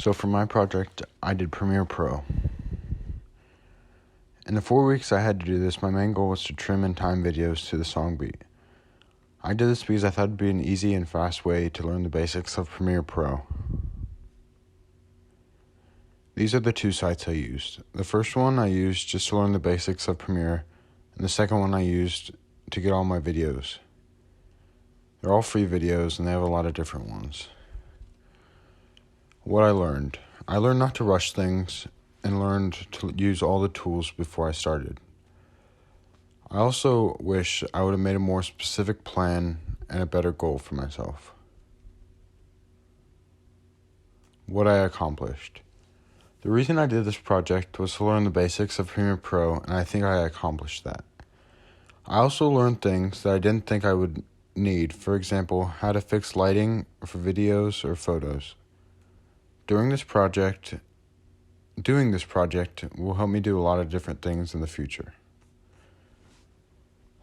So for my project, I did Premiere Pro. In the 4 weeks I had to do this, my main goal was to trim and time videos to the song beat. I did this because I thought it'd be an easy and fast way to learn the basics of Premiere Pro. These are the two sites I used. The first one I used just to learn the basics of Premiere, and the second one I used to get all my videos. They're all free videos, and they have a lot of different ones. What I learned not to rush things, and learned to use all the tools before I started. I also wish I would have made a more specific plan and a better goal for myself. What I accomplished. The reason I did this project was to learn the basics of Premiere Pro, and I think I accomplished that. I also learned things that I didn't think I would need, for example, how to fix lighting for videos or photos. Doing this project will help me do a lot of different things in the future.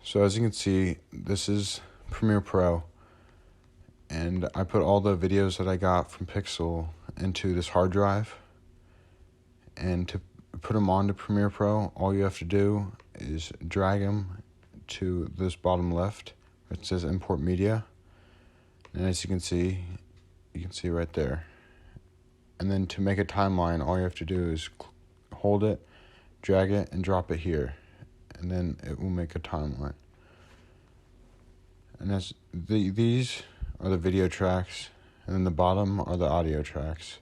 So as you can see, this is Premiere Pro, and I put all the videos that I got from Pixel into this hard drive. And to put them onto Premiere Pro, all you have to do is drag them to this bottom left. It says Import Media, and as you can see right there. And then to make a timeline, all you have to do is hold it, drag it, and drop it here. And then it will make a timeline. And as these are the video tracks, and then the bottom are the audio tracks.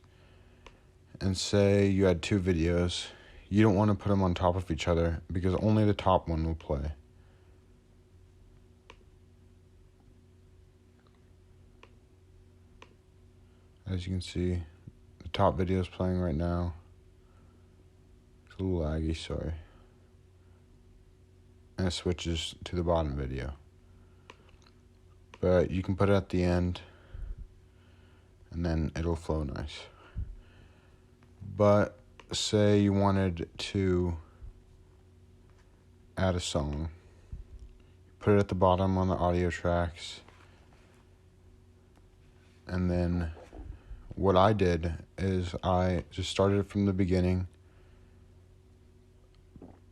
And say you had two videos, you don't want to put them on top of each other because only the top one will play. As you can see, the top video is playing right now. It's a little laggy, sorry. And it switches to the bottom video. But you can put it at the end, and then it'll flow nice. But say you wanted to add a song. Put it at the bottom on the audio tracks. And then what I did is I just started from the beginning,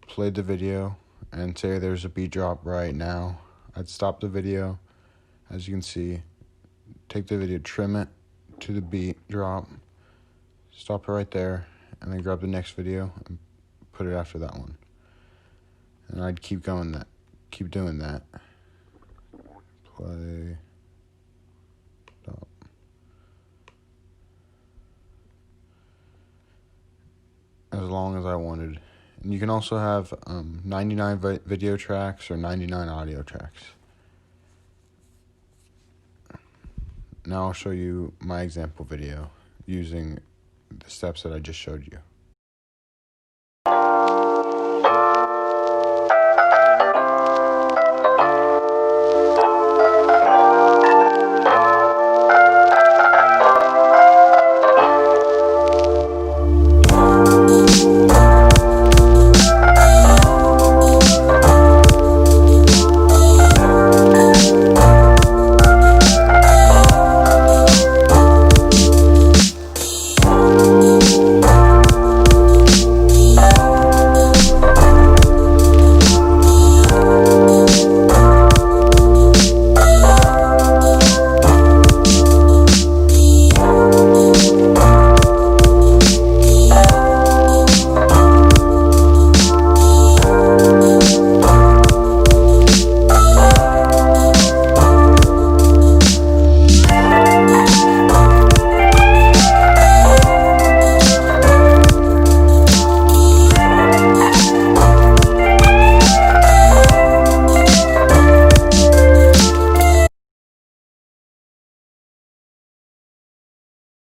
played the video, and say there's a beat drop right now. I'd stop the video, as you can see, take the video, trim it to the beat drop, stop it right there, and then grab the next video and put it after that one. And I'd keep doing that. Play, stop. As long as I wanted. And you can also have 99 video tracks or 99 audio tracks. Now I'll show you my example video using the steps that I just showed you.